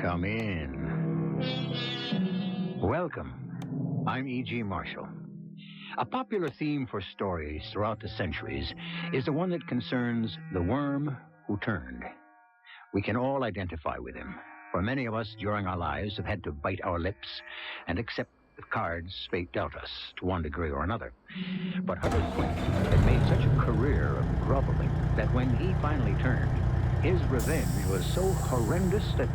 Come in. Welcome. I'm E.G. Marshall. A popular theme for stories throughout the centuries is the one that concerns the worm who turned. We can all identify with him, for many of us during our lives have had to bite our lips and accept the cards fate dealt us to one degree or another. But Hubbard Quint had made such a career of groveling that when he finally turned, his revenge was so horrendous that...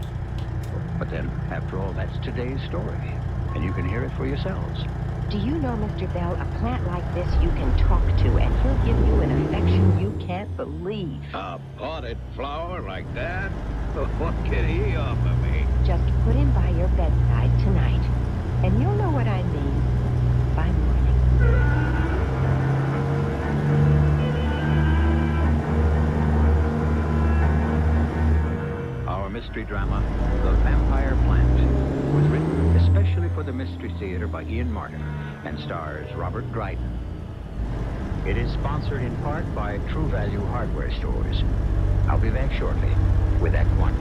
But then, after all, that's today's story, and you can hear it for yourselves. Do you know, Mr. Bell, a plant like this you can talk to, and he'll give you an affection you can't believe. A potted flower like that? What can he offer me? Just put him by your bedside tonight, and you'll know what I mean by morning. Our mystery drama, The Vampire Plant, was written especially for the Mystery Theater by Ian Martin and stars Robert Dryden. It is sponsored in part by True Value Hardware Stores. I'll be back shortly with Act One.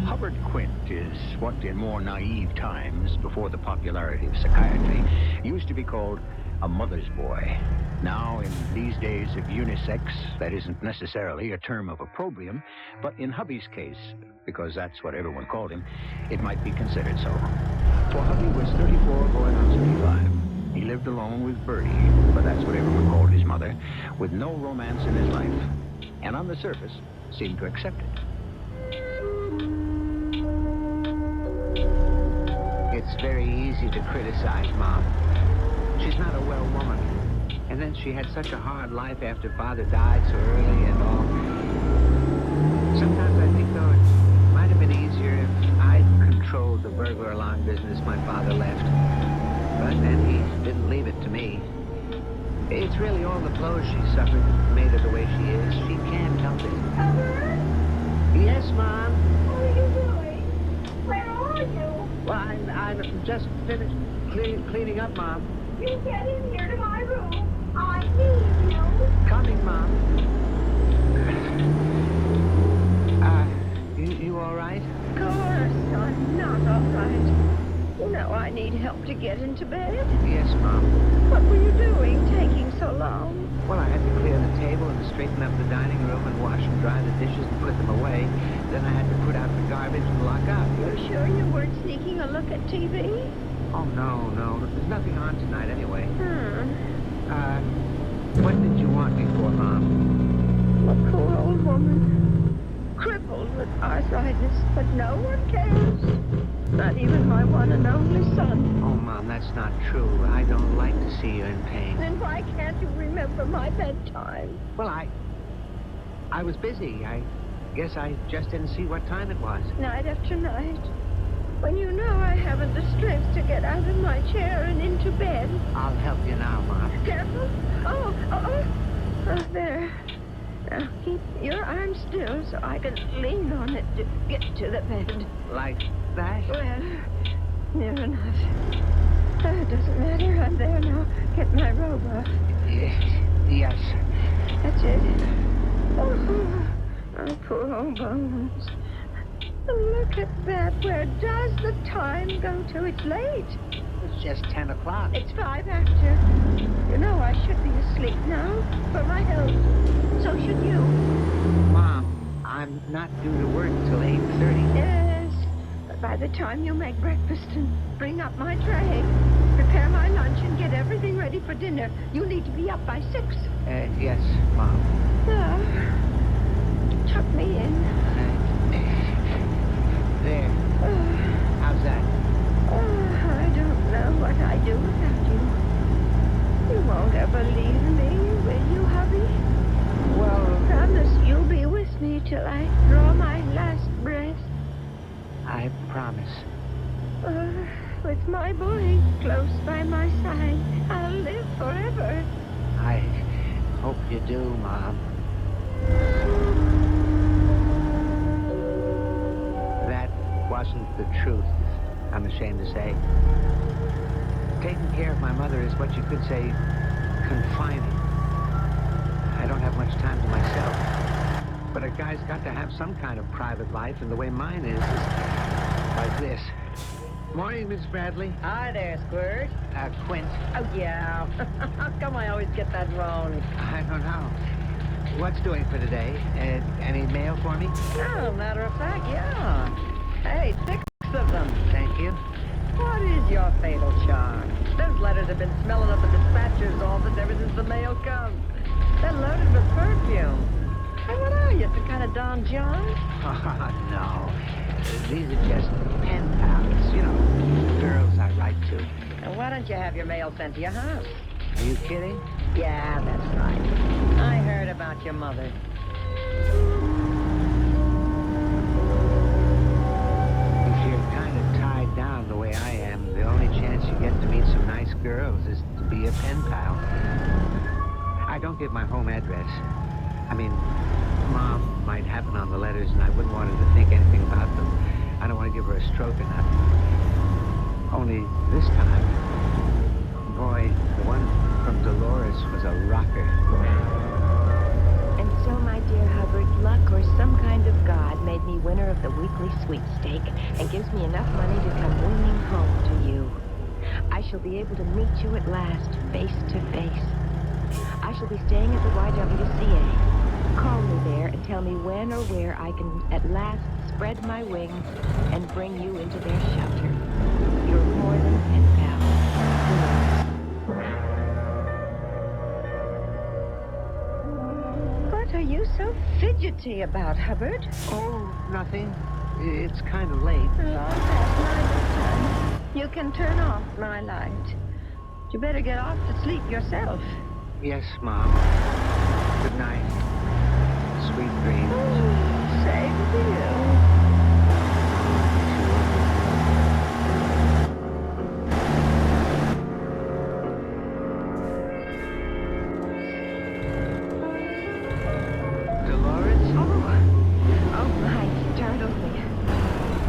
Hubbard Quint is what in more naive times, before the popularity of psychiatry, used to be called a mother's boy. Now, in these days of unisex, that isn't necessarily a term of opprobrium, but in Hubby's case, because that's what everyone called him, it might be considered so. For Hubby was 34 going on 75. He lived alone with Bertie, but that's what everyone called his mother, with no romance in his life, and on the surface, seemed to accept it. It's very easy to criticize Mom. She's not a well woman. And then she had such a hard life after Father died so early and all. Sometimes I think, though, it might have been easier if I'd controlled the burglar alarm business my father left. But then he didn't leave it to me. It's really all the blows she suffered that made her the way she is. She can't help it. Albert? Yes, Mom? What are you doing? Where are you? Well, I'm just finished cleaning up, Mom. You get in here to my room. I need you. Coming, Mom. You all right? Of course, I'm not all right. You know I need help to get into bed. Yes, Mom. What were you doing, taking so long? Well, I had to clear the table and straighten up the dining room and wash and dry the dishes and put them away. Then I had to put out the garbage and lock up. You're sure you weren't sneaking a look at TV? Oh, no. There's nothing on tonight anyway. Hmm. What did you want me for, Mom? A poor old woman. Crippled with arthritis, but no one cares. Not even my one and only son. Oh, Mom, that's not true. I don't like to see you in pain. Then why can't you remember my bedtime? Well, I was busy. I guess I just didn't see what time it was. Night after night. When you know I haven't the strength to get out of my chair and into bed. I'll help you now, Mom. Careful. Oh, there. Now, keep your arm still so I can lean on it to get to the bed. Like that? Well, near enough. It doesn't matter. I'm there now. Get my robe off. Yes. That's it. Oh, poor old bones. Look at that. Where does the time go to? It's late. It's just 10 o'clock. It's 5 after. You know I should be asleep now for my health. So should you. Mom, I'm not due to work till 8:30. Yes. But by the time you make breakfast and bring up my tray, prepare my lunch and get everything ready for dinner, you need to be up by 6. Yes, Mom. Now, tuck me in. There. How's that? I don't know what I'd do without you. You won't ever leave me, will you, hubby? Well, Promise you'll be with me till I draw my last breath. I promise. With my boy close by my side, I'll live forever. I hope you do, Mom. That wasn't the truth, I'm ashamed to say. Taking care of my mother is what you could say confining. I don't have much time to myself. But a guy's got to have some kind of private life, and the way mine is like this. Morning, Miss Bradley. Hi there, Squirt. Quint. Oh, yeah. How come I always get that wrong? I don't know. What's doing for today? Any mail for me? Oh, matter of fact, yeah. Hey, 6 of them. Thank you. What is your fatal charm? Those letters have been smelling up the dispatcher's office ever since the mail comes. They're loaded with perfume. Hey, what are you, some kind of Don John? Oh, no. These are just pen pals. You know, girls I write to. Now, why don't you have your mail sent to your house? Are you kidding? Yeah, that's right. I heard about your mother. If you're kind of tied down the way I am, the only chance you get to meet some nice girls is to be a pen pal. I don't give my home address. I mean, Mom might have it on the letters, and I wouldn't want her to think anything about them. I don't want to give her a stroke or nothing. Only this time, boy, the one from Dolores was a rocker. And so, my dear Hubbard, luck or some kind of god made me winner of the weekly sweepstake and gives me enough money to come winging home to you. I shall be able to meet you at last, face to face. I shall be staying at the YWCA. Call me there and tell me when or where I can at last spread my wings and bring you into their shelter. You're more than a pen pal. What are you so fidgety about, Hubbard? Oh, nothing. It's kind of late. Long past 9 this time. You can turn off my light. You better get off to sleep yourself. Yes, Mom. Good night. Sweet dreams. Same to you. Dolores? Oh, my, you startled me.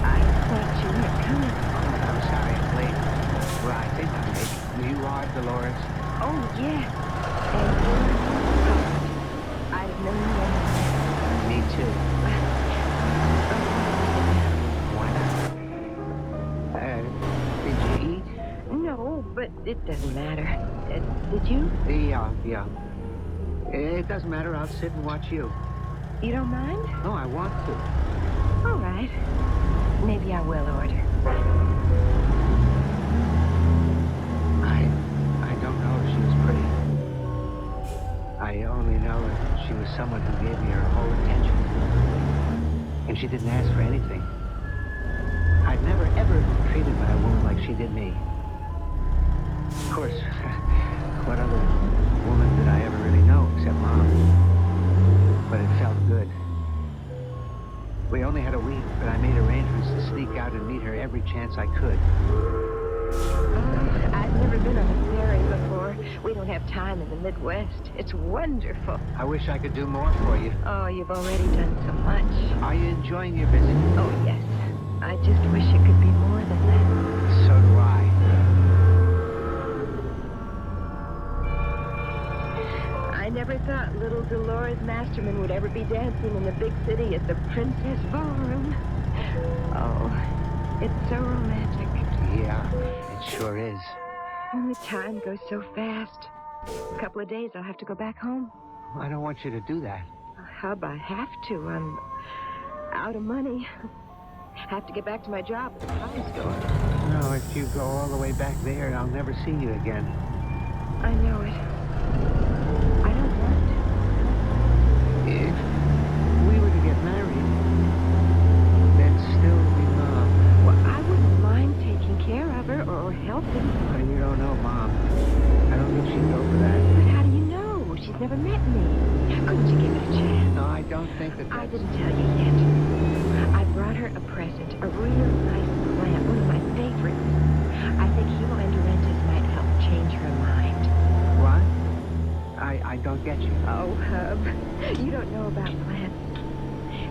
I thought you weren't coming. I'm sorry I'm late. Well, I think I'm late. You are Dolores? Oh, yes. And you're I've known you. Me too. Why not? Did you eat? No, but it doesn't matter. Did you? Yeah. It doesn't matter. I'll sit and watch you. You don't mind? No, I want to. All right. Maybe I will order. I don't know if she was pretty. I only know that she was someone who gave me her whole attention. And she didn't ask for anything. I'd never, ever been treated by a woman like she did me. Of course, what other woman did I ever really know except Mom? But it felt good. We only had a week, but I made arrangements to sneak out and meet her every chance I could. I've never been on a ferry before. We don't have time in the Midwest. It's wonderful. I wish I could do more for you. Oh, you've already done so much. Are you enjoying your visit? Oh, yes. I just wish it could be more than that. So do I. I never thought little Dolores Masterman would ever be dancing in the big city at the Princess Ballroom. Oh, it's so romantic. Yeah, it sure is. And the time goes so fast. A couple of days, I'll have to go back home. I don't want you to do that. Hub, I have to. I'm out of money. Have to get back to my job at the potty store. No, if you go all the way back there, I'll never see you again. I know it. I don't want to. If we were to get married, then still be Mom. Well, I wouldn't mind taking care of her or helping. Well, you don't know Mom. I don't think she'd go for that. But how do you know? She's never met me. Couldn't you give it a chance? No, I don't think that I that's... didn't tell you yet. I brought her a present, a real nice plant, one of my favorites. I think Hilo and Durantes might help change her mind. What? I don't get you. Oh, Hub, you don't know about plants.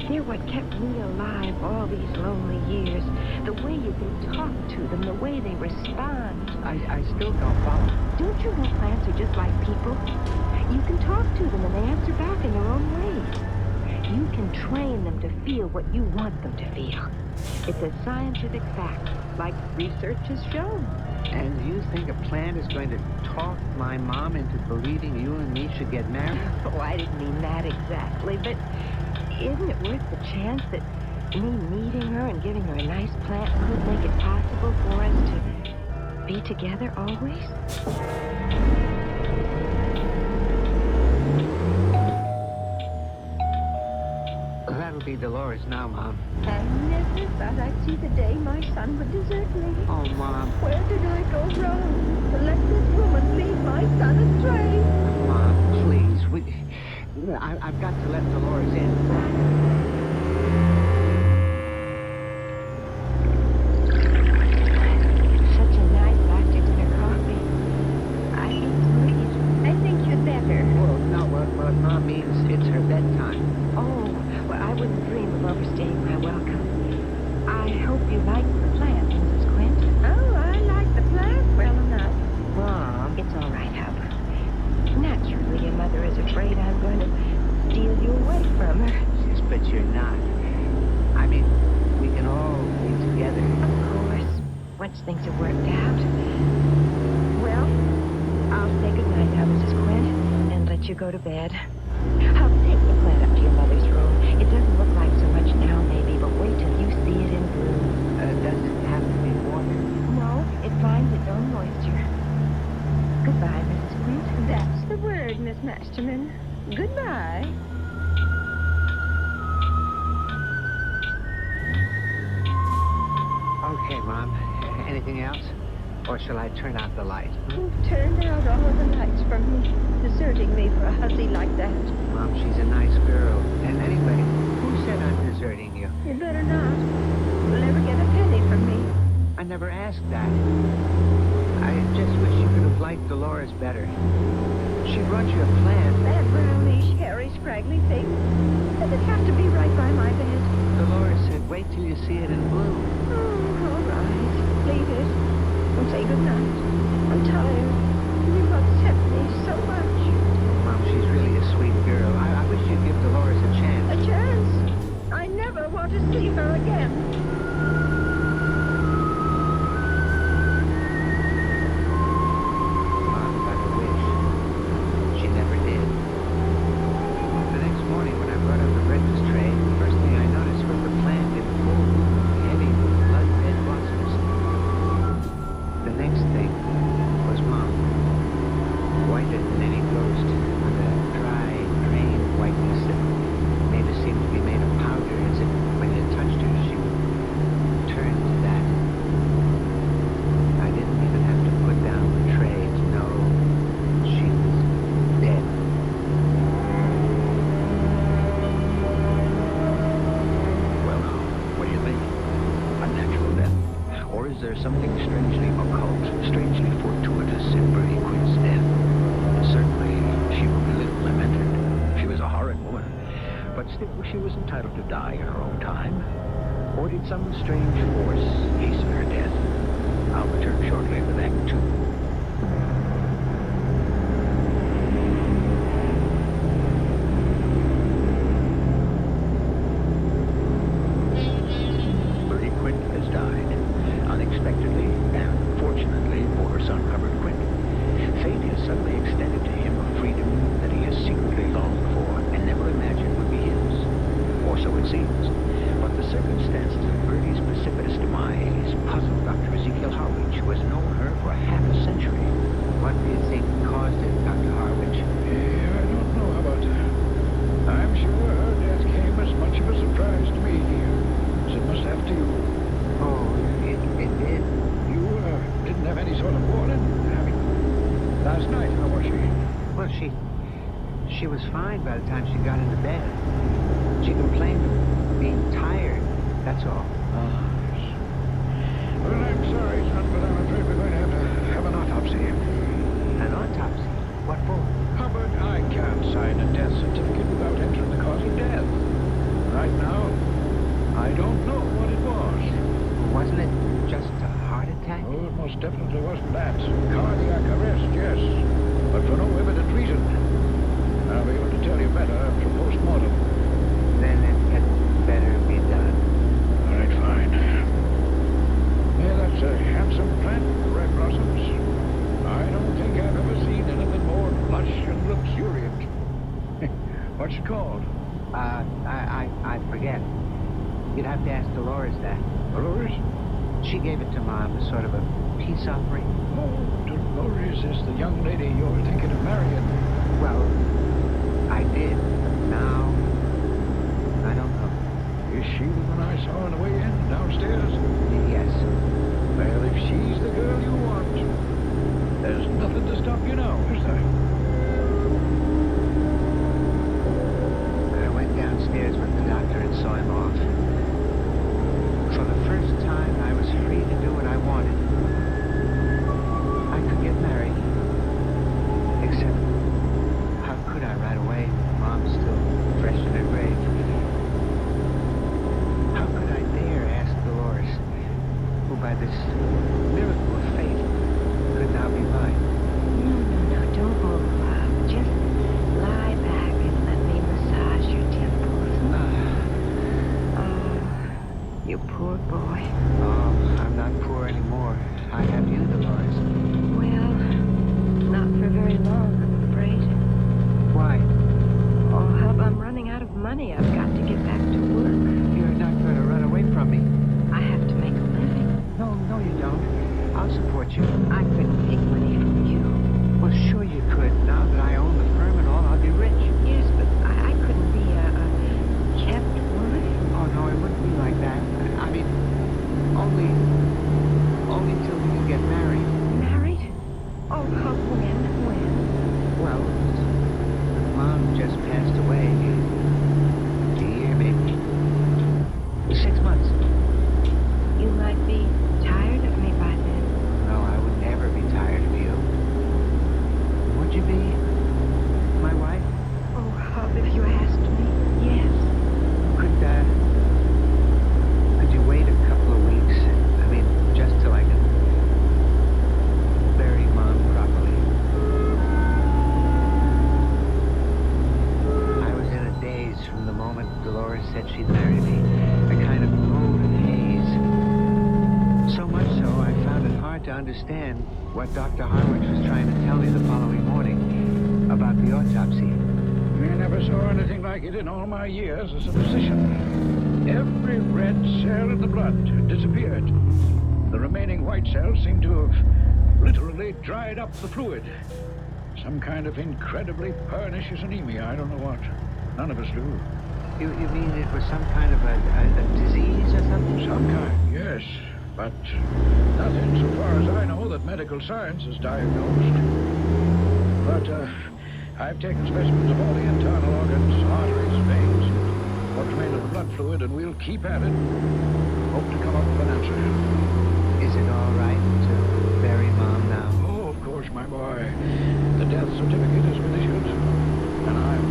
They're what kept me alive all these lonely years. The way you can talk to them, the way they respond. I still don't follow. Don't you know plants are just like people? You can talk to them and they answer back in their own ways. You can train them to feel what you want them to feel. It's a scientific fact, like research has shown. And you think a plant is going to talk my mom into believing you and me should get married? Oh, I didn't mean that exactly, but isn't it worth the chance that me meeting her and giving her a nice plant could make it possible for us to be together always? That'll be Dolores now, Mom. I never thought I'd see the day my son would desert me. Oh, Mom. Where did I go wrong to let this woman lead my son astray? Mom, please. I've got to let Dolores in. Such a nice after dinner coffee. I hate to leave. I think you'd better. Well, no, what Mom means it's her bedtime. Oh, well, I wouldn't dream of overstaying my welcome. I hope you like the plant, Mrs. Quint. Oh, I like the plant well enough. Mom, it's all right, Hub. Naturally, your mother is afraid I'm going to steal you away from her. Yes, but you're not. I mean, we can all be together. Of course, once things are worked out. Well, I'll say goodnight now, Mrs. Quint, and let you go to bed. Hub, take the plant up to your mother's room. It doesn't look like so much now, maybe, but wait till you see it in bloom. Does it have to be watered? No, it finds its own moisture. Goodbye, Mrs. Quint. That's the word, Miss Masterman. Goodbye. Okay, Mom. Anything else? Or shall I turn out the light? Who turned out all of the lights for me, deserting me for a hussy like that? Mom, she's a nice girl. And anyway, who said I'm deserting you? You better not. You'll never get a penny from me. I never asked that. I just wish you could have liked Dolores better. She brought you a plant. That brownish, hairy, scraggly thing. Does it have to be right by my bed? Dolores said, wait till you see it in bloom. Oh, all right. Leave it. And say goodnight. I'm tired. You've upset me so much. Mom, she's really a sweet girl. I wish you'd give Dolores a chance. A chance? I never want to see her again. Mom, but I wish. She never did. The next morning when I brought up the breakfast tray, the first thing I noticed was the plant in full, heavy, blood-red blossoms. The next thing was Mom, whiter than any ghost, with a dry, drained whiteness that made her seem to be made of powder, as if when you touched her, she would turn to that. I didn't even have to put down the tray to know she was dead. Well, now, what do you think? A natural death? Or is there something strangely occult, strangely fortuitous in Bertie Quint's death? Certainly, she will be little lamented. She was a horrid woman. But still, she was entitled to die in her own time. Or did some strange force hasten her death? I'll return shortly with Act 2. Bertie Quint has died, unexpectedly and fortunately for her son Robert Quint. Fate has suddenly extended to him a freedom that he has secretly longed for and never imagined would be his. Or so it seems. But the circumstances of Bertie's precipitous demise puzzle Dr. Ezekiel Harwich, who has known her for half a century. What do you think caused it, Dr. Harwich? Yeah, I don't know about that. I'm sure her death came as much of a surprise to me as it must have to you. Oh, it did. You didn't have any sort of warning? I mean, last night, how was she? Well, she was fine by the time she got into bed. She complained of being tired, that's all. Well, I'm sorry, son, but I'm afraid we're going to have an autopsy. An autopsy? What for? Hubbard, I can't sign a death certificate without entering the cause of death. Right now, definitely wasn't that. Cardiac arrest, yes, but for no evident reason. I'll be able to tell you better after post-mortem. Then it had better be done. All right, fine. Yeah, that's a handsome plant, red blossoms. I don't think I've ever seen anything more lush and luxuriant. What's it called? I forget. You'd have to ask Dolores that. Dolores? She gave it to Mom as sort of a peace offering. Oh, Dolores is the young lady you're thinking of marrying. Well, I did. Now, I don't know. Is she the one I saw on the way in, downstairs? Yes. Well, if she's the girl you want, there's nothing to stop you now, is there? I went downstairs with the doctor and saw him off. For the first time, I was free to do what I wanted. I could get married. Except, how could I right away? Mom's still fresh in her grave. How could I dare ask Dolores, who by this miracle of fate could now be mine? No, don't move, love. Just lie back and let me massage your temples. You poor boy. Oh, I'm not poor anymore. I have you, Dolores. Well, not for very long, I'm afraid. Why? Oh, Hub, I'm running out of money. I've got to get back to work. You're not going to run away from me. I have to make a living. No, you don't. I'll support you. I couldn't take money from you. Well, sure you could. Now that I own the firm and all, I'll be rich. Yes, but I couldn't be a kept woman. Oh, no, it wouldn't be like that. I mean, only till we can get married. Married? Oh, Hub, when? Well, Mom just passed away. A year, maybe. 6 months. You might be tired of me by then. No, I would never be tired of you. Would you be my wife? Oh, Hub, if you asked me, yes. Could you wait a couple of weeks? I mean, just till I can bury Mom properly. I was in a daze from the moment Dolores said she'd marry me. A kind of golden haze. So much so, I found it hard to understand what Dr. Harwich was trying to tell me the following morning about the autopsy. I never saw anything like it in all my years as a physician. Every red cell in the blood had disappeared. The remaining white cells seemed to have literally dried up the fluid. Some kind of incredibly pernicious anemia, I don't know what. None of us do. You mean it was some kind of a disease or something? Some kind, yes. But nothing, so far as I know, that medical science has diagnosed. But I've taken specimens of all the internal organs, arteries, veins, what's remained of the blood fluid, and we'll keep at it. Hope to come up with an answer. Is it all right to bury Mom now? Oh, of course, my boy. The death certificate has been issued, and I'm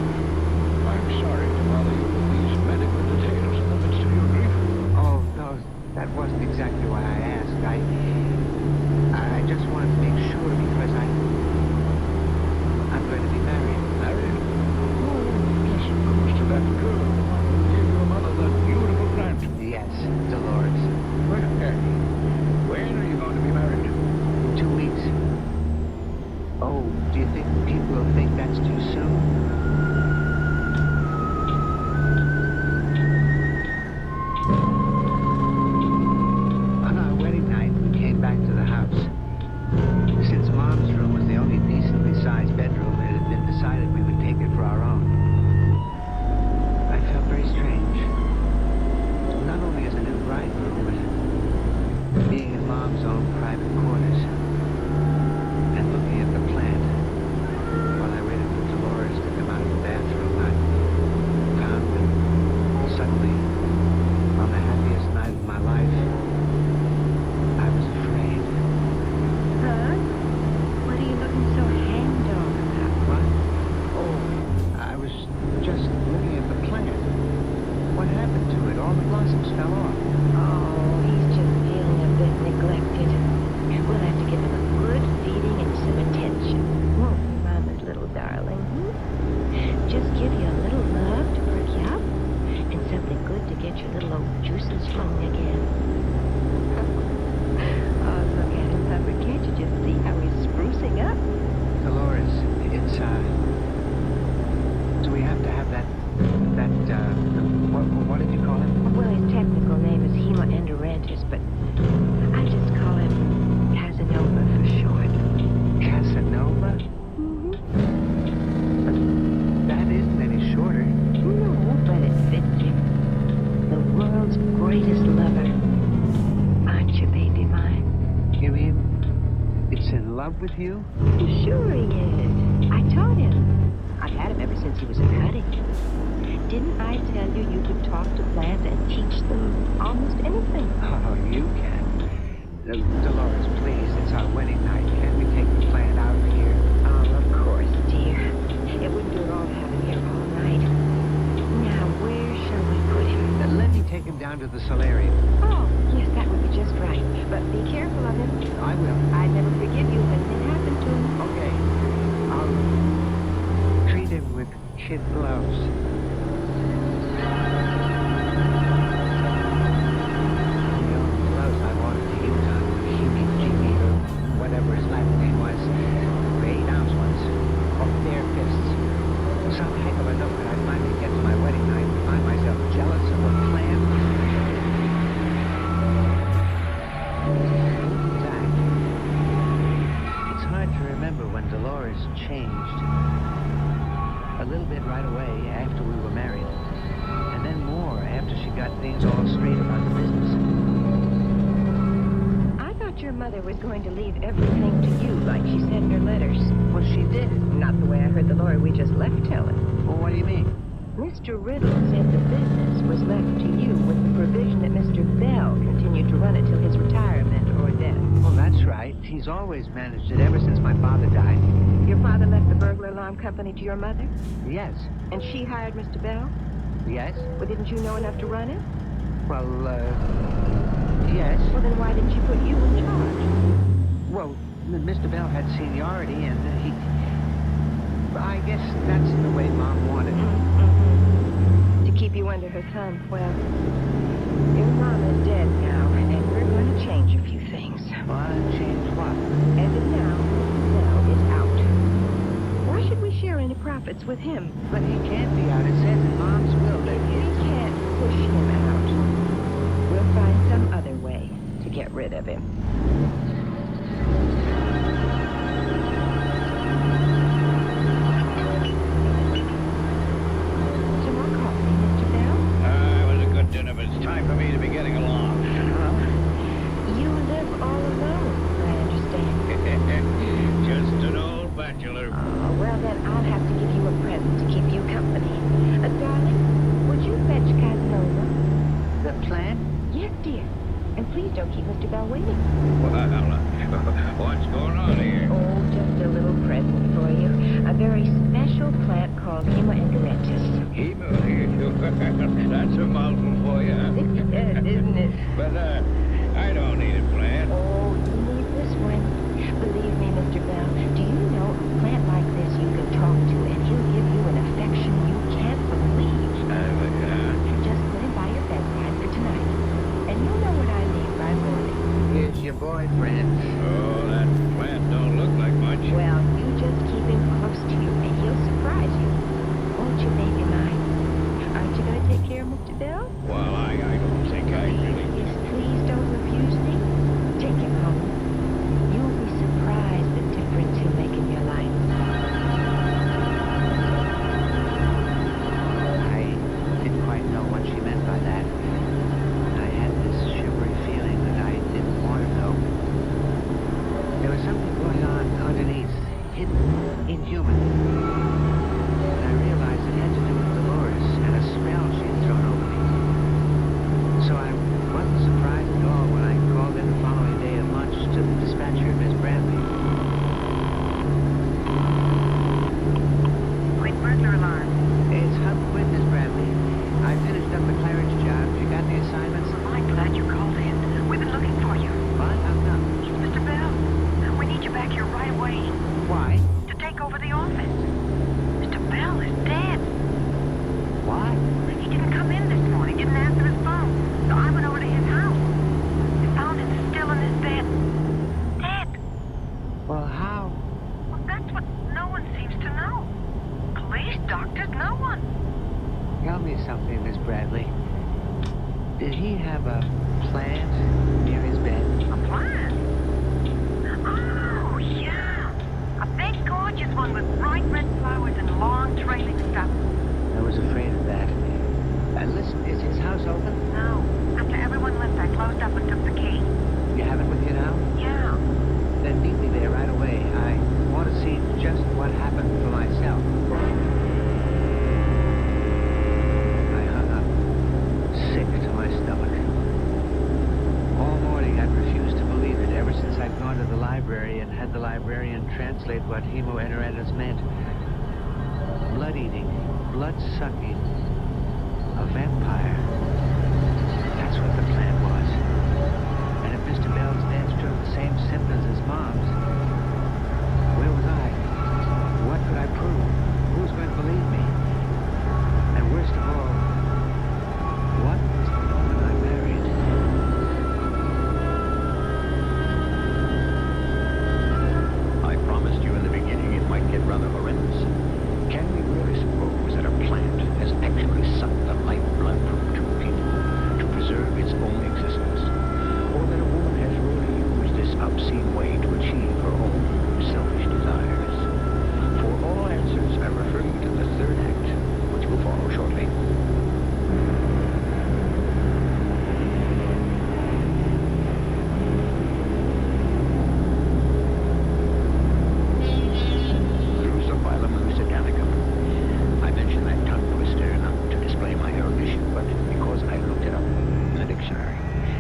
sorry to bother you with these medical details in the midst of your grief. Oh, no, that wasn't exactly why I asked. I just wanted to make sure because I'm going to be married. Married? Oh, yes, of course, to that girl who gave your mother that beautiful plant. Yes, Dolores. Well, when are you going to be married? 2 weeks. Oh, do you think people will think that's too soon? On our wedding night, we came back to the house. Since Mom's room was the only decently sized bedroom, it had been decided we would take it for our own. I felt very strange. Not only as a new bridegroom, but being in Mom's own private quarters and looking at the plant while I waited for Dolores to love with you? Sure he is. I taught him. I've had him ever since he was a cutting. Didn't I tell you you could talk to plants and teach them almost anything? Oh, you can. Dolores, please, it's our wedding night. Can't we take the plant out of here? Oh, of course, dear. It wouldn't do at all to have him here all night. Now, where shall we put him? Let me take him down to the solarium. Oh, yes, that would be just right. But be careful of him. I will. I'd never forgive you if anything happened to him. Okay. I'll treat him with kid gloves. Whatever his Latin name was, 8-ounce ones, off their fists. Some heck of a note that I'd finally get to my wedding night and find myself jealous of a plan. Zach, it's hard to remember when Dolores changed. A little bit right away after we were married, and then more after she got things all straight about the business. Your mother was going to leave everything to you, like she said in her letters. Well, she did. Not the way I heard the lawyer we just left tell it. Well, what do you mean? Mr. Riddle said the business was left to you with the provision that Mr. Bell continued to run it till his retirement or death. Well, that's right. He's always managed it ever since my father died. Your father left the burglar alarm company to your mother? Yes. And she hired Mr. Bell? Yes? Well, didn't you know enough to run it? Well, yes. Well, then why didn't she put you in charge? Well, Mr. Bell had seniority, and I guess that's the way Mom wanted it. Mm-hmm. To keep you under her thumb. Well, your mom is dead now, and we're going to change a few things. What? Change what? As of now, Mr. Bell is out. Why should we share any profits with him? But he can't be out. It says in Mom's will that We can't push him out. We'll find some other way to get rid of him. Some more coffee, Mr. Bell? It was a good dinner, but it's time for me to be getting along. You live all alone, I understand. Just an old bachelor. Oh, well then I'll have to give you a present to keep you company. Darling, would you fetch Casanova? the plant. Yes, dear. And please don't keep Mr. Bell waiting. Well, what's going on here? Oh, just a little present for you. A very special plant called Hemaendoretis. That's a mouthful for you. Yes, isn't it? But, I don't need a plant. Oh, you need this one. Believe me, Mr. Bell, do you know a plant like this you can talk to and he'll give you an affection you can't believe. Just put him by your bedside for tonight. And you'll know what I mean by morning. Here's your boyfriend. Oh, that plant don't look like much. Well, you just keep him close to you and he'll surprise you. Won't you, baby mine? Aren't you going to take care of Mr. Bell? Well, I don't think I really... Please don't refuse me. Take him home. You'll be surprised the difference he'll make in your life. I didn't quite know what she meant by that. I had this shivery feeling that I didn't want to know. There was something going on underneath, hidden, inhuman. And I realized it had to do with Dolores and a spell she had thrown over me. So I wasn't surprised at all when I called in the following day at lunch to the dispatcher, Miss Bradley. Quick burglar alarm. It's Hub Quinn, Miss Bradley. I finished up the Claridge job. You got the assignments? I'm glad you called in. We've been looking for you. What? How come? It's Mr. Bell. We need you back here right away Why? to take over the office. Mr. Bell is dead. Why? He didn't come in this morning, didn't answer his phone. So I went over to his house. I found him still in his bed. Dead. Well, how? Well, that's what no one seems to know. Police, doctors, no one. Tell me something, Miss Bradley. Did he have a plant near his bed? A plant? Oh, yeah. A big, gorgeous one with bright red flowers and long trailing stuff. I was afraid of that. Listen, is his house open? No. After everyone left, I closed up and took the key. You have it with you now? Yeah. Then meet me there right away. see just what happened for myself. I hung up, sick to my stomach. All morning I'd refused to believe it, ever since I'd gone to the library and had the librarian translate what hemoenteritis meant. Blood-eating, blood-sucking, a vampire. That's what the plan was. And if Mr. Bell's death showed the same symptoms as Mom's, where was I? What could I prove? Who was going to believe me? And worst of all, what was the woman I married? I promised you in the beginning it might get rather horrendous. Can we really suppose that a plant has actually sucked the lifeblood from two people to preserve its own existence? Or that a woman has really used this obscene way to achieve her own selfish desires? For all answers, I refer you to the third act, which will follow shortly. I mention that tongue twister not to display my erudition, but because I looked it up in the dictionary.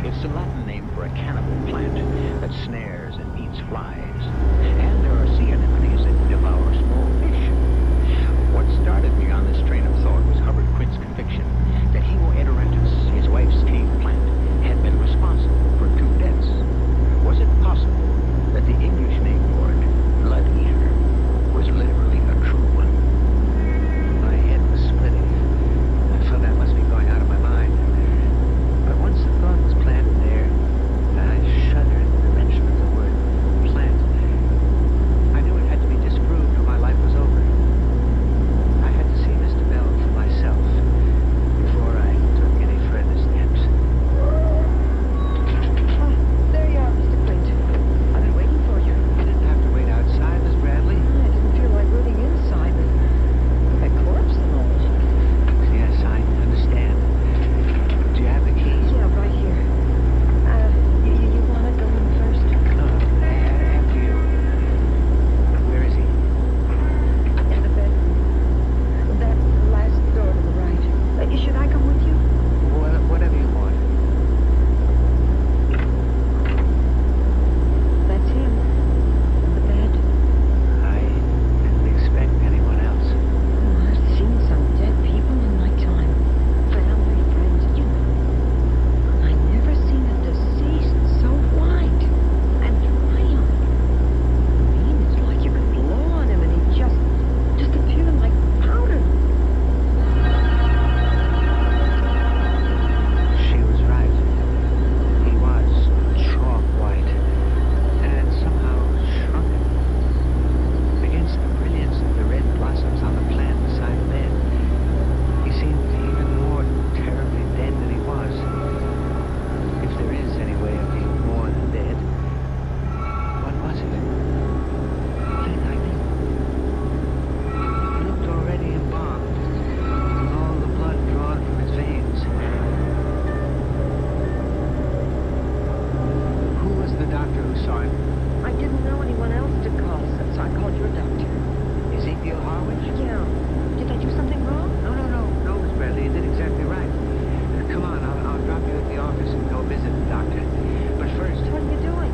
It's the Latin name for a cannibal plant that snares and eats flies. And there are sea anemones that devour small fish. What started me on this train of thought was Hubbard Quinn's conviction that hemoenteritis, his wife's cave plant, had been responsible for 2 deaths. Was it possible that the English name for it, blood eater, was literally a true one? My head was splitting. I felt that must be going out of my mind. But once the thought was planted there, I shuddered at the mention of the word plant. I knew it had to be disproved or my life was over. I had to see Mr. Bell for myself before I took any further steps. Oh, there you are, Mr. Quint. I've been waiting for you. You didn't have to wait outside, Miss Bradley. I didn't feel like waiting inside with a corpse and all. Yes, I understand. Do you have the keys? Yeah, right here. You want to go in first? No, after you. Where is he? In the bedroom. That last door to the right. Should I come with you? Whatever you want. That's him. In the bed. I didn't expect anyone else. Oh, I've seen some dead people in my time. Family, friends, you know. I never seen a deceased so white and dry-eyed. I mean, it's like you could blow on him and he'd just appear like powder. She was right. He was chalk white, and had somehow shrunken. Against the brilliance of the red blossoms on the plant beside the bed, he seemed even more terribly dead than he was. If there is any way of being more than dead, what was it? Then I knew. He looked already embalmed, with all the blood drawn from his veins. Who was the doctor who saw him? I didn't know anyone else to call, so I called your doctor. Ezekiel Harwich? Yeah. Did I do something wrong? No, Miss Bradley, you did exactly right. Come on, I'll drop you at the office and go visit the doctor. But first, What are you doing?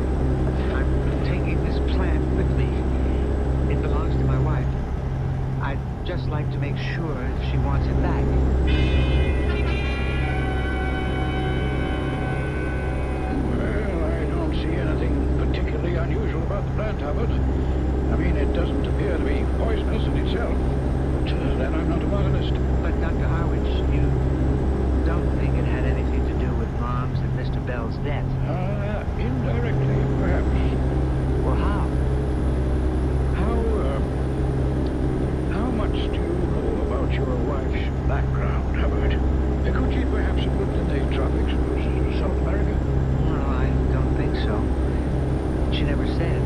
I'm taking this plant with me. It belongs to my wife. I'd just like to make sure if she wants it back. Well, I don't see anything particularly unusual about the plant, Hubbard. I mean, it doesn't appear to be poisonous in itself. But then I'm not a botanist. But Dr. Harwich, you don't think it had anything to do with Mom's and Mr. Bell's death? Indirectly, perhaps. Well, how? How much do you know about your wife's background, Hubbard? Could she perhaps have lived in the tropics or South America? No, I don't think so. She never said.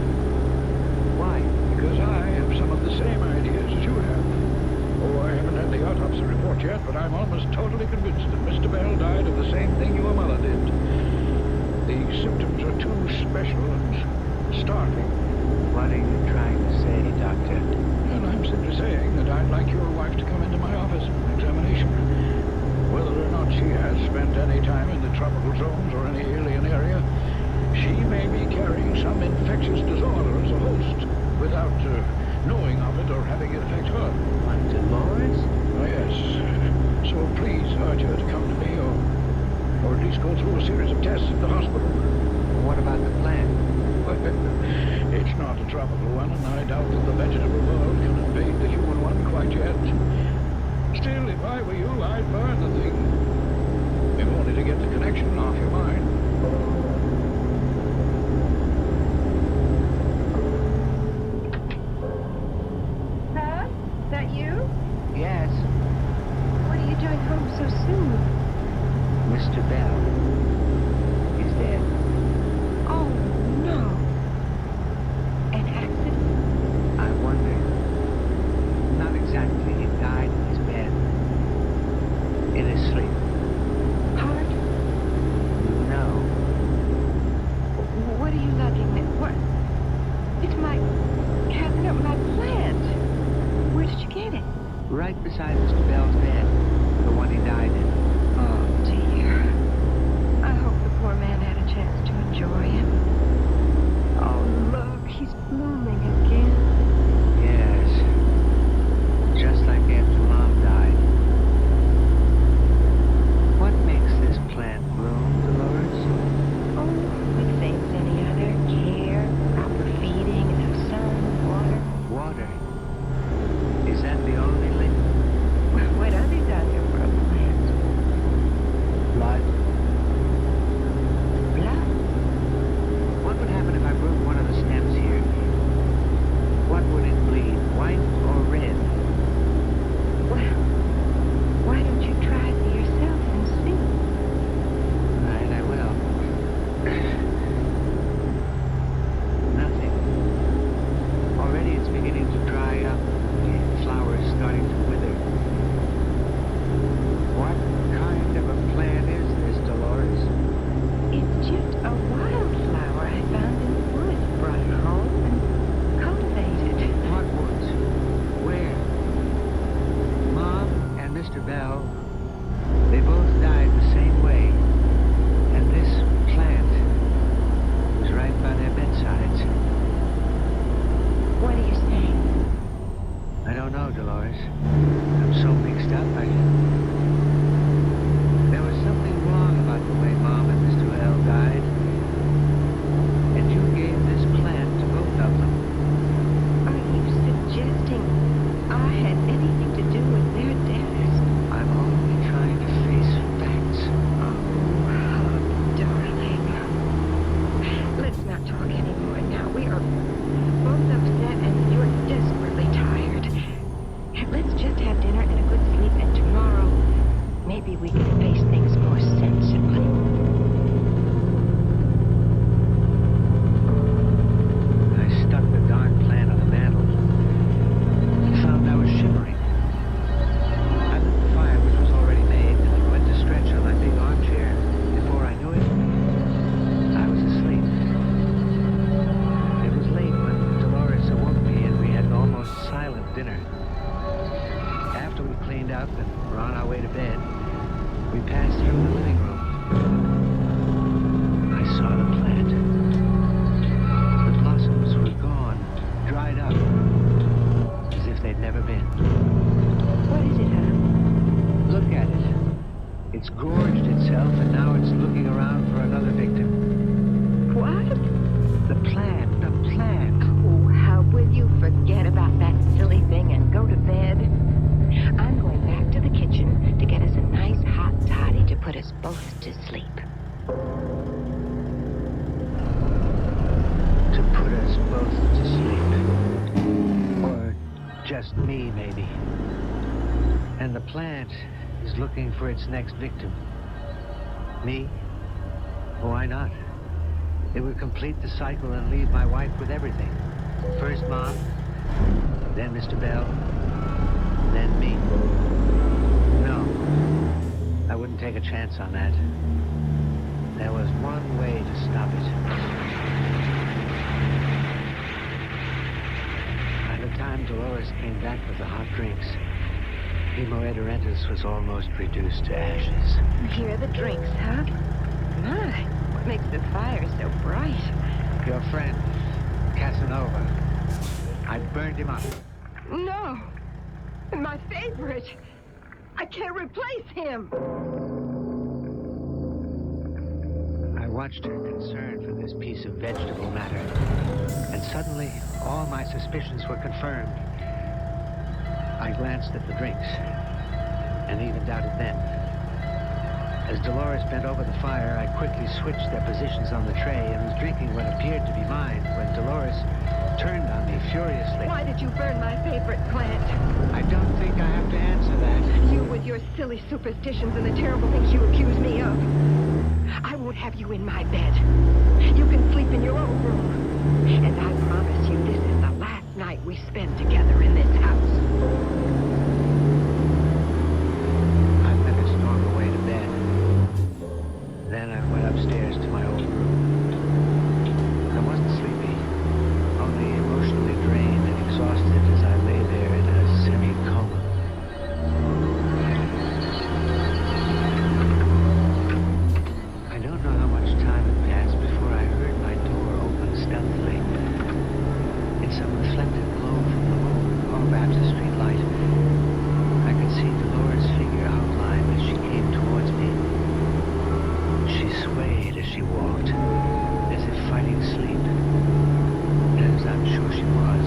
Why? Because I have some of the same ideas as you have. Oh, I haven't had the autopsy report yet, but I'm almost totally convinced that Mr. Bell died of the same thing your mother did. The symptoms are too special and startling. What are you trying to say, Doctor? it or having it affect her. What, Dolores? Oh, yes. So please urge her to come to me or at least go through a series of tests at the hospital. What about the plan? It's not a tropical one, and I doubt that the vegetable world can invade the human one quite yet. Still, if I were you, I'd burn the thing. If only to get the connection off your mind. Huh? Is that you? Yes, What are you doing home so soon? Mr. Bell. He's dead. Oh, no. An accident? I wonder. Not exactly. He died in his bed. In his sleep. Heart? No. What are you looking at? What? It's my cabinet, my plant. Where did you get it? Right beside Mr. Bell's bed. The one he died in. Oh, dear. I hope the poor man had a chance to enjoy it. Oh, look, he's blooming again. Yes. Just like after Mom died. What makes this plant bloom, Dolores? Oh, the same as any other. Care, proper feeding, enough sun, water. Water. Is that the only liquid? What others are there for a plant? Blood. Blood. What would happen if I broke one of the stems here? What would it bleed, white or red? Well, why don't you try for yourself and see? Right, I will. Nothing. Already it's beginning to dry up. The flowers starting to wither. What kind of a plant is this, Dolores? It's just a wildflower I found in the woods, brought home and cultivated. What woods? Where? Mom and Mr. Bell, they both died the same way. And this plant was right by their bedsides. What are you saying? I don't know, Dolores. I'm so mixed up. There was something wrong about the way Mom and Mr. Bell died. And you gave this plant to both of them. Are you suggesting I had anything to do with their deaths? I'm only trying to face facts. Oh, darling. Let's not talk anymore now. We are both upset and you're desperately tired. Let's just have dinner and a good sleep, and tomorrow, maybe we can face things more sensibly. I stuck the darn plant on the mantle. Found I was shivering. I lit the fire, which was already made, and went to stretch on my big armchair. Before I knew it, I was asleep. It was late when Dolores awoke me, and we had an almost silent dinner. After we cleaned up and were on our way to bed, we passed through the living room. I saw the plant. The blossoms were gone, dried up, as if they'd never been. What is it, huh? Look at it. It's gorged itself, and now it's looking around for another victim. What? The plant, the plant. Oh, how will you forget about that silly thing and go to bed? I'm going back to the kitchen to get us a nice hot toddy to put us both to sleep. To put us both to sleep. Or just me, maybe. And the plant is looking for its next victim. Me? Why not? It would complete the cycle and leave my wife with everything. First Mom, then Mr. Bell, then me. No, I wouldn't take a chance on that. There was one way to stop it. By the time Dolores came back with the hot drinks, Hemoedorentis was almost reduced to ashes. Here are the drinks, huh? My, what makes the fire so bright? Your friend, Casanova, I burned him up. Oh, and my favorite. I can't replace him. I watched her concern for this piece of vegetable matter, and suddenly all my suspicions were confirmed. I glanced at the drinks, and even doubted them. As Dolores bent over the fire, I quickly switched their positions on the tray and was drinking what appeared to be mine when Dolores turned on me furiously. Why did you burn my favorite plant? I don't think I have to answer that. You with your silly superstitions and the terrible things you accuse me of. I won't have you in my bed. You can sleep in your own room. And I promise you this is the last night we spend together in this house. I let her storm away to bed. Then I went upstairs to my old room. I wasn't sleepy, only emotionally drained and exhausted as I lay there in a semi-coma. I don't know how much time had passed before I heard my door open stealthily. In some reflected glow from the moon, or perhaps a street light, I could see Dolores' figure outlined as she came towards me. She swayed as she walked, as if fighting sleep. As I'm sure she was,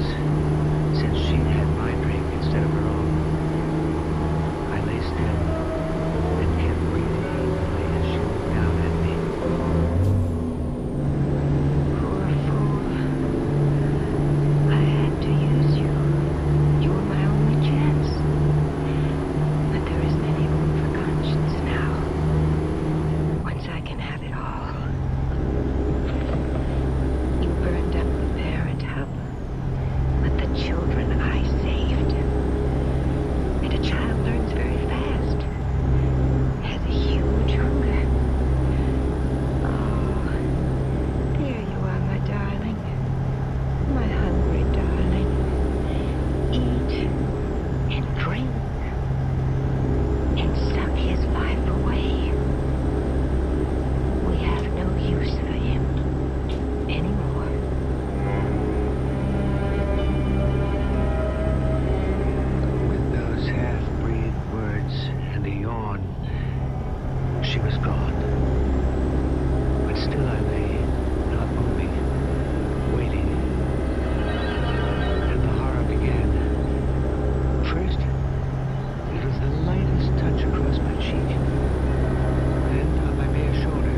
since she had my drink instead of her own. I lay still and kept breathing evenly as she looked down at me. Poor fool. I had to use you. You were my only chance. But there isn't any room for conscience now. Once I can have it all. You burned up the parent hub, but the children I saved. And a child learns very fast. Has a huge hunger. Oh, there you are, my darling. My hungry darling. Eat and drink and suck his life away. We have no use for him anymore. With those half-breathed words and a yawn, she was gone. But still I lay, not moving, waiting. And the horror began. First, it was the lightest touch across my cheek, then on my bare shoulder,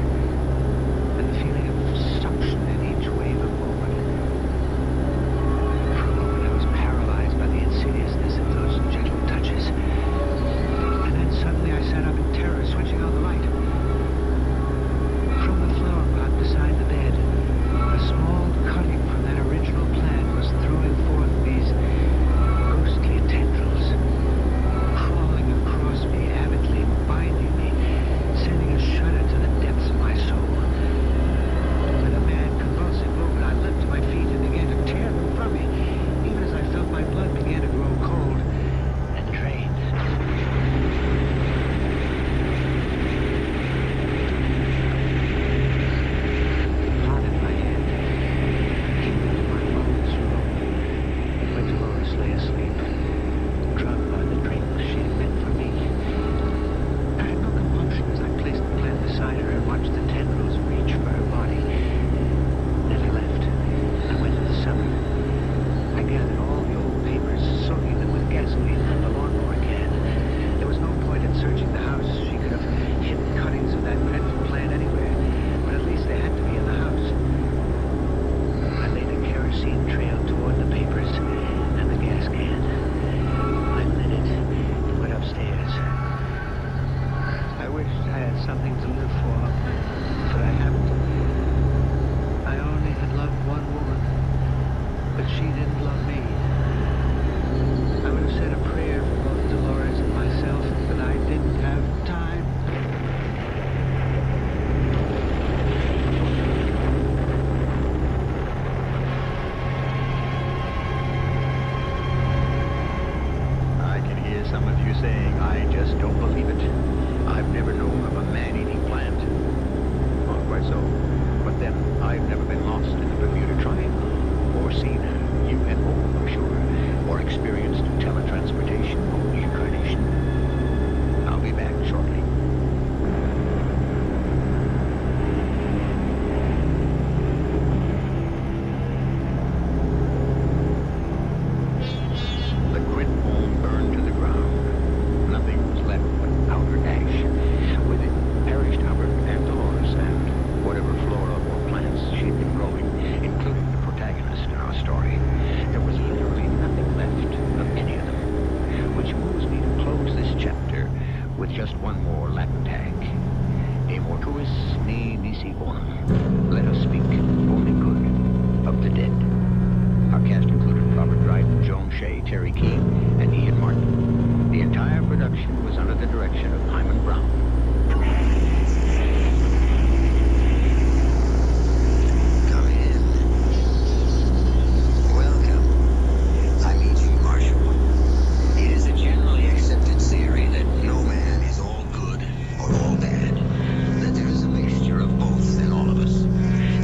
and the feeling of suction in each wave of movement. For a moment I was paralyzed by the insidiousness of those gentle touches. And then suddenly I sat up in terror, switching on the light. From the flower pot beside the bed, a small cutting from that original plant was throwing forth these ghostly tendrils, crawling across me avidly, binding me, sending a shudder to the depths of my soul. With a mad, convulsive movement, I leapt to my feet and began to tear them from me, even as I felt my blood begin to grow cold and drained. Pot in my hand, came into my mother's room, where Dolores lay asleep, drugged by the drink she had meant for me. I had no compunction as I placed the plant beside her and watched the tendrils reach for her body. Then I left. I went to the cellar. I gathered all the old papers, soaking them with gasoline from the lawnmower can. There was no point in searching the house. She could have hidden cuttings of that dreadful plant anywhere, but at least they had to be in the house. I laid a kerosene trail toward the papers and the gas can. I lit it and went upstairs. I wished I had something to live for, but I haven't. I only had loved one woman, but she didn't love me. I would have said a prayer for both Dolores and myself, but I didn't have time. I can hear some of you saying, I just don't believe it. I've never known of a man-eating plant. Well, quite so. But then, I've never been lost in the Bermuda Triangle, or seen UFO, for sure, or experienced television. McCarthy and Ian Martin. The entire production was under the direction of Hyman Brown. Come in. Welcome. I'm E.G. Marshall. It is a generally accepted theory that no man is all good or all bad. That there is a mixture of both in all of us.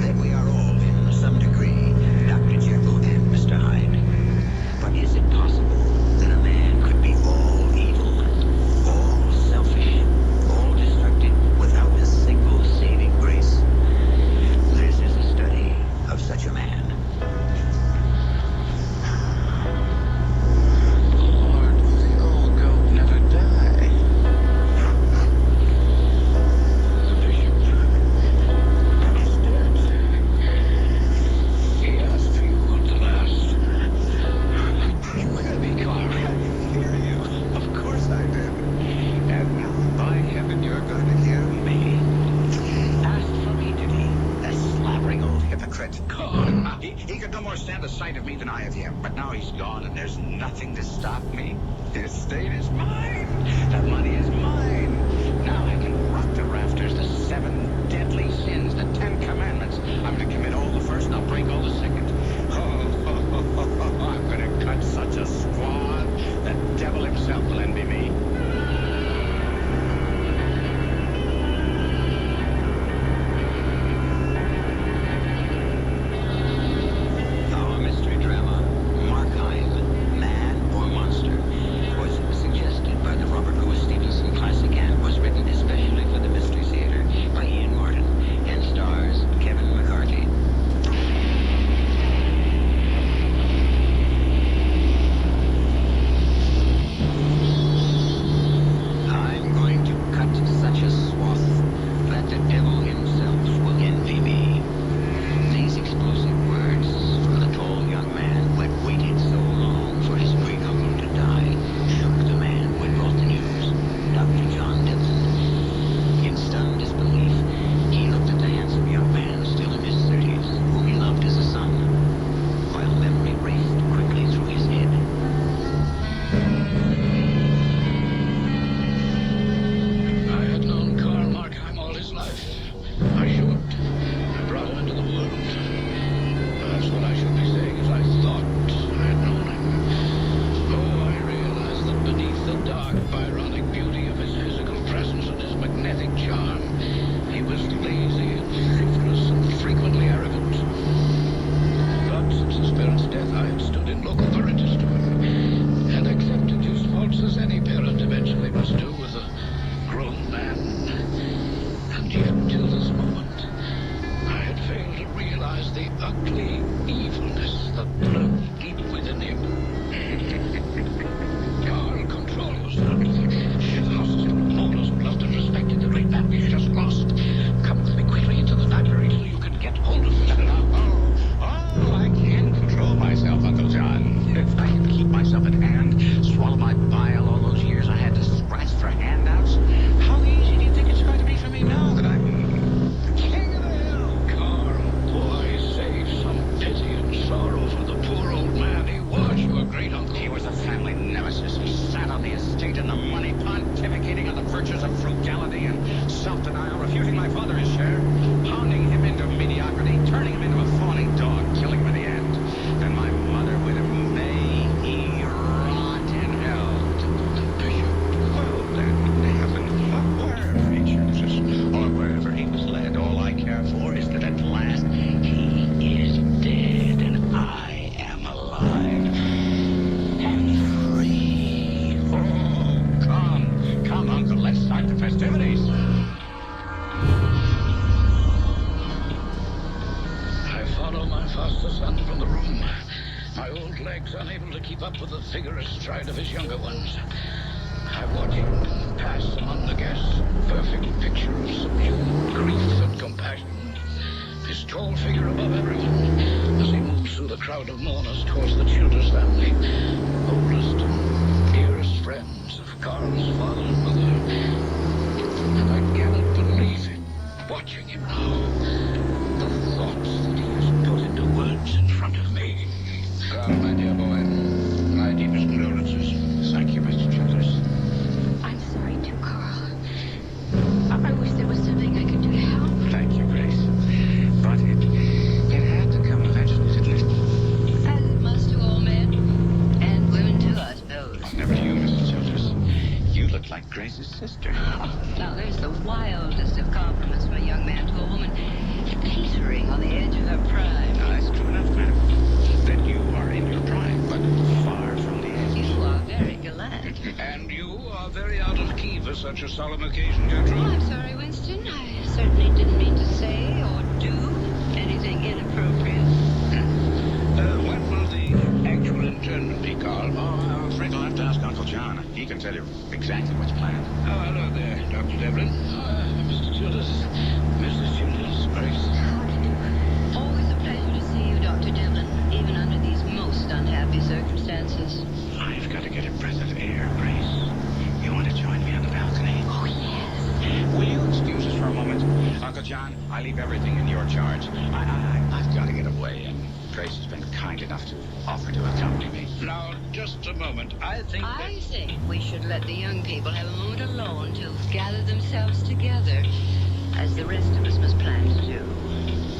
That we are all, in some degree, Dr. Jekyll and Mr. Hyde. But is it possible that a man could be all evil, all selfish, all destructive, without a single saving grace? This is a study of such a man. Lord, the old goat never die. The bishop is dead. He asked for you at the last. You heard me, Carl. I hear you. Of course I did. And now, by heaven, you're going to hear me. Asked for me, did he? That slavering old hypocrite. Carl. He could no more stand the sight of me than I of him. But now he's gone, and there's nothing to stop me. The estate is mine. The money is mine. Now I can rock the rafters, the 7 deadly sins, the 10 commandments. I'm going to commit all the first, and I'll break all the second. I'm going to cut such a squad. The devil himself will envy me. Our mystery drama, Markheim, Man or Monster, was suggested by the Robert Louis Stevenson classic and was written especially for the Mystery Theater by Ian Martin and stars Kevin McCarthy. I'm going to cut such a swath that the devil himself will envy me. These explosive words from the tall young man who had waited so long for his great uncle to die shook the man who had brought the news, Dr. John Denson. In stunned disbelief, he looked at the handsome young man still in his 30s, whom he loved as a son, while memory raced quickly through his head. I had known Karl Markheim all his life. I should. I brought him into the world. Perhaps what I should be saying is I thought I had known him. Oh, I realized that beneath the dark, Byronic beauty of his physical presence and his magnetic charm, he was lazy and shiftless and frequently arrogant. But since his parents' death, I had stood in local veritas to him and accepted his faults as any parent eventually must do with a grown man. And yet, till this moment, I had failed to realize the ugly evilness that lurked deep within him. Carl, control yourself. The house is full of mourners who loved and respected the great man we just lost. Come with me quickly into the library till you can get hold of him. I can control myself, Uncle John. If I can keep myself at hand, swallow my bile all those years I had to scratch for handouts, how easy do you think it's going to be for me now that I'm king of the hill? Carl, boy, save some pity and sorrow for the poor old man. He was your great uncle. He was a family nemesis. He sat on the estate and the money, pontificating on the virtues of frugality and self-denial, refuting my father his share, pounding him into mediocrity, turning him into a fawning dog, killing him in the end. And my mother with him, may he rot in hell. The bishop. Well, then, heaven, wherever he chooses, or wherever he was led, all I care for is that at last he is dead and I am alive and free. Oh, come, Uncle, let's start the festivities. I follow my foster son from the room, my old legs unable to keep up with the vigorous stride of his younger ones. I watch him pass among the guests, perfect picture of subdued grief and compassion. His tall figure above everyone as he moves through the crowd of mourners towards the Childers family, oldest and dearest friends of Carl's father and mother. And I cannot believe it, watching him now. The thoughts that he has put into words in front of me. Carl, my dear boy, my deepest condolences. like Grace's sister. Oh, now there's the wildest of compliments from a young man to a woman teetering on the edge of her prime. Now, that's true enough, ma'am. That you are in your prime, but far from the edge. You are very gallant. And you are very out of key for such a solemn occasion, Gertrude. Oh, I'm sorry, Winston. I certainly didn't mean to say or do anything inappropriate. When will the actual internment be, Carl? Oh, I'm afraid I'll have to ask Uncle John. He can tell you exactly what's planned. Oh, hello there, Dr. Devlin. Mr. Childers. Mrs. Childers, Grace. Always a pleasure to see you, Dr. Devlin, even under these most unhappy circumstances. I've got to get a breath of air, Grace. You want to join me on the balcony? Oh, yes. Will you excuse us for a moment? Uncle John, I leave everything in your charge. I've got to get away, and Grace has been kind enough to offer to accompany me. Now, just a moment. I think we should let the young people have a moment alone to gather themselves together, as the rest of us must plan to do.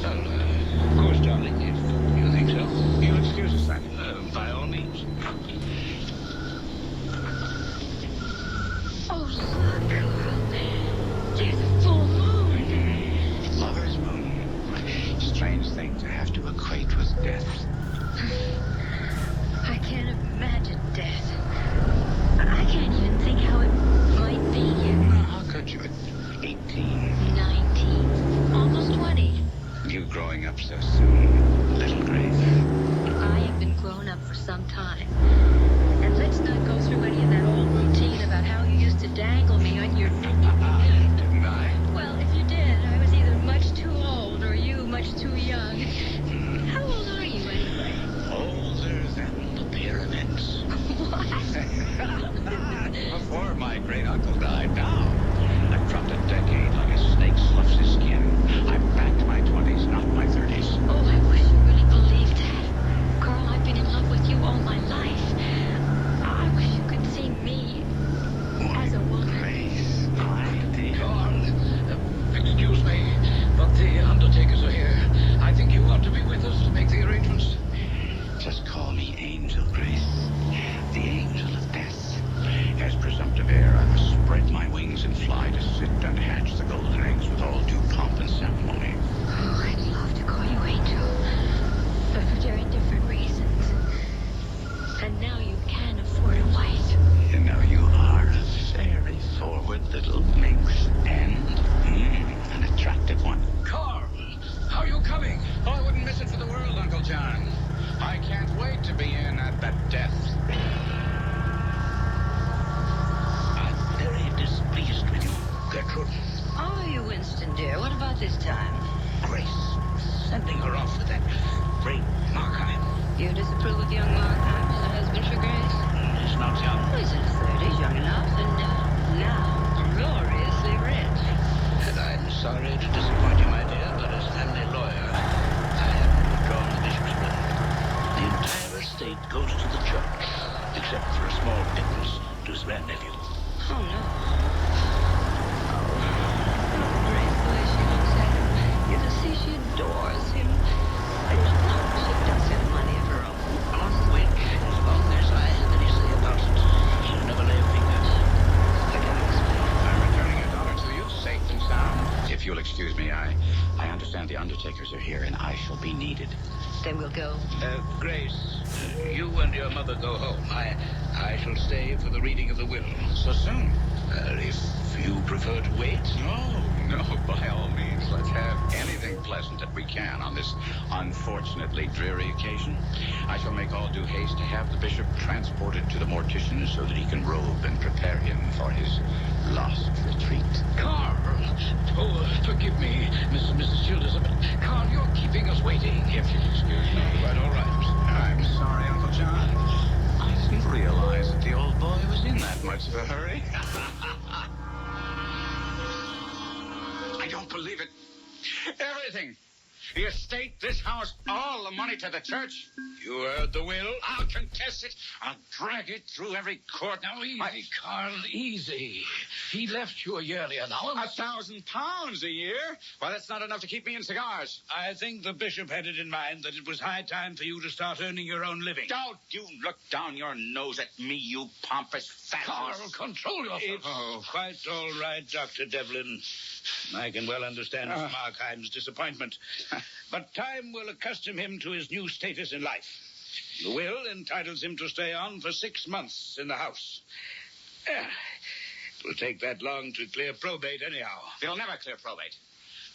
Well, of course, darling, if you think so. You'll excuse us then? By all means. Oh, look, Carl. There's a full moon. Lover's moon. Strange thing to have to equate with death. I can't imagine death. I can't even think how it might be. How could you at 18? 19. Almost 20. You growing up so soon, little Grace. I have been grown up for some time. And let's not go through any of that old routine about how you used to dangle me on your... Didn't I? Well, if you did, I was either much too old or you much too young. How old are you anyway? Older than the pyramids. What? Before my great uncle died. Now, I've dropped a decade like a snake sloughs his skin. I'm back to my 20s, not my 30s. Oh, I wish you really believed that. Carl, I've been in love with you all my life. I wish you could see me as a woman. Grace, my dear. Carl, excuse me, but the undertakers are here. I think you ought to be with us to make the arrangements. Just call me Angel, Grace. The angel of death. As presumptive heir, I must spread my wings and fly to sit and hatch the golden eggs with all due pomp and ceremony. Oh, I'd love to call you Angel, but for very different reasons. And now you can afford a wife. You know, you are a very forward little minx and an attractive one. Carl, how are you coming? Oh, I wouldn't miss it for the world, Uncle John. I can't wait to be in at that death. I'm very displeased with you, Gertrude. Are you, Winston, dear? What about this time? Grace, sending her off with that great Markheim. You disapprove of young Markheim as a husband for Grace? He's not young. Oh, he's in his 30s, young enough, and now gloriously rich. And I'm sorry to disappoint you, my dear, but as family lawyer, I have withdrawn the bishop's will. The entire estate goes to the church, except for a small pittance to his grandnephew. Oh, no. Oh, Grace, the way she looks at him, you can see she adores him. And she does have money of her own. On which, as long as I have any say about it, she'll never lay a finger. I can't explain. I'm returning your daughter to you, safe and sound. If you'll excuse me, I understand the undertakers are here, and I shall be needed. Then we'll go. Grace, you and your mother go home. I shall stay for the reading of the will. So soon? If you prefer to wait. No, by all means. Let's have anything pleasant that we can on this unfortunately dreary occasion. I shall make all due haste to have the bishop transported to the mortician so that he can robe and prepare him for his lost retreat. Carl! Oh, forgive me, Mrs. Childers, but Carl, you're keeping us waiting. If you'll excuse me. Quite all right. I'm sorry, Uncle John. I didn't realize that the old boy was in that much of a hurry. I don't believe it. Everything. The estate, this house, all the money to the church. You heard the will. I'll contest it. I'll drag it through every court. Now, easy, Carl, easy. He left you a yearly allowance. £1,000 a year? Well, that's not enough to keep me in cigars. I think the bishop had it in mind that it was high time for you to start earning your own living. Don't you look down your nose at me, you pompous fascist. Carl, control yourself. It's quite all right, Dr. Devlin. I can well understand Markheim's disappointment. But time will accustom him to his new status in life. The will entitles him to stay on for 6 months in the house. It will take that long to clear probate anyhow. You'll never clear probate.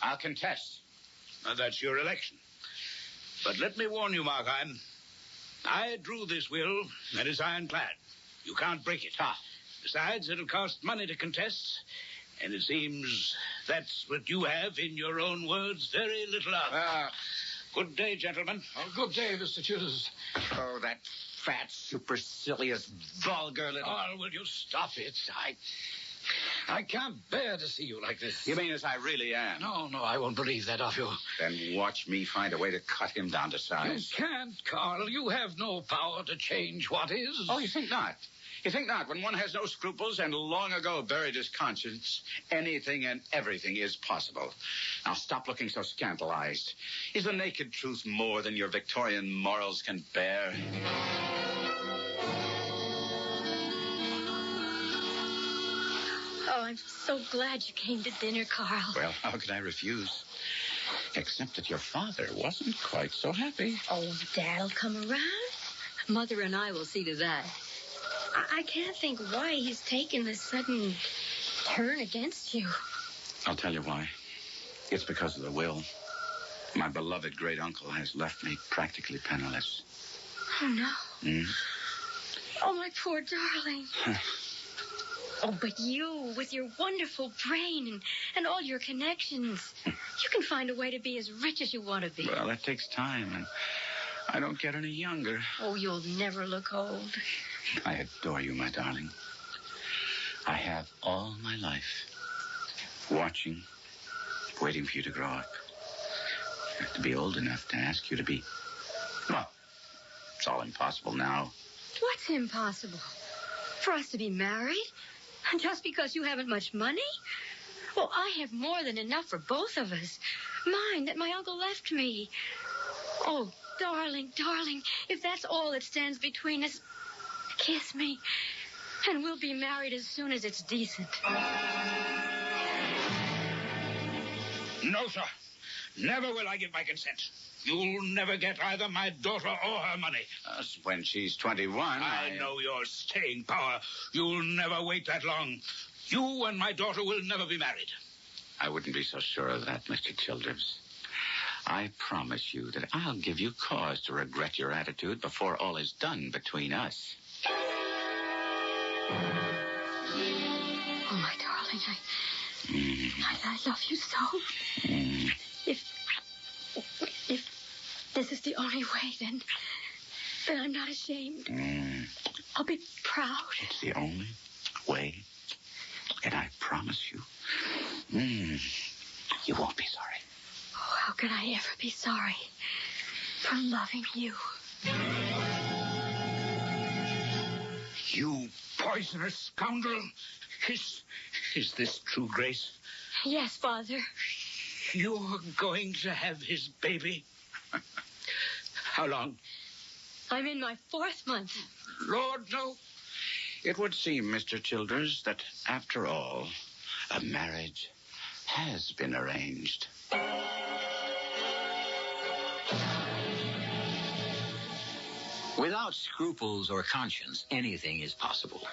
I'll contest. Now, that's your election. But let me warn you, Markheim. I drew this will, and it's ironclad. You can't break it. Besides, it'll cost money to contest, and it seems that's what you have, in your own words, very little of. Good day, gentlemen. Good day, Mr. Chills. Oh, that fat, supercilious, vulgar little... Oh, will you stop it? I can't bear to see you like this. You mean as I really am? No, I won't believe that of you. Then watch me find a way to cut him down to size. You can't, Carl. You have no power to change what is. Oh, you think not? You think not? When one has no scruples and long ago buried his conscience, anything and everything is possible. Now stop looking so scandalized. Is the naked truth more than your Victorian morals can bear? Oh, I'm so glad you came to dinner, Carl. Well, how could I refuse? Except that your father wasn't quite so happy. Oh, Dad'll come around. Mother and I will see to that. I can't think why he's taken this sudden turn against you. I'll tell you why. It's because of the will. My beloved great-uncle has left me practically penniless. Oh, no. Oh, my poor darling. Oh, but you, with your wonderful brain and all your connections, you can find a way to be as rich as you want to be. Well, that takes time, and I don't get any younger. Oh, you'll never look old. I adore you, my darling. I have all my life watching, waiting for you to grow up. You have to be old enough to ask you to be... Well, it's all impossible now. What's impossible? For us to be married? Just because you haven't much money? Well, I have more than enough for both of us. Mine that my uncle left me. Oh, darling, if that's all that stands between us, kiss me, and we'll be married as soon as it's decent. No, sir. Never will I give my consent. You'll never get either my daughter or her money. When she's 21, I know your staying power. You'll never wait that long. You and my daughter will never be married. I wouldn't be so sure of that, Mr. Childers. I promise you that I'll give you cause to regret your attitude before all is done between us. Oh, my darling, I love you so. If this is the only way, then I'm not ashamed. I'll be proud. It's the only way, and I promise you, you won't be sorry. Oh, how can I ever be sorry for loving you? You poisonous scoundrel. Is this true, Grace? Yes, Father. You're going to have his baby? How long? I'm in my 4th month. Lord, no. It would seem, Mr. Childers, that after all, a marriage has been arranged. Without scruples or conscience, anything is possible.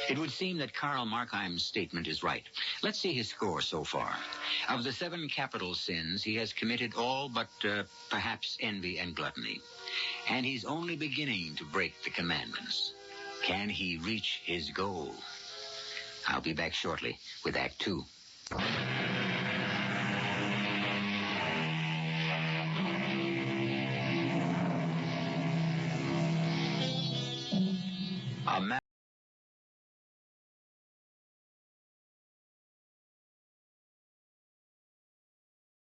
It would seem that Karl Markheim's statement is right. Let's see his score so far. Of the 7 capital sins, he has committed all but perhaps envy and gluttony. And he's only beginning to break the commandments. Can he reach his goal? I'll be back shortly with Act 2.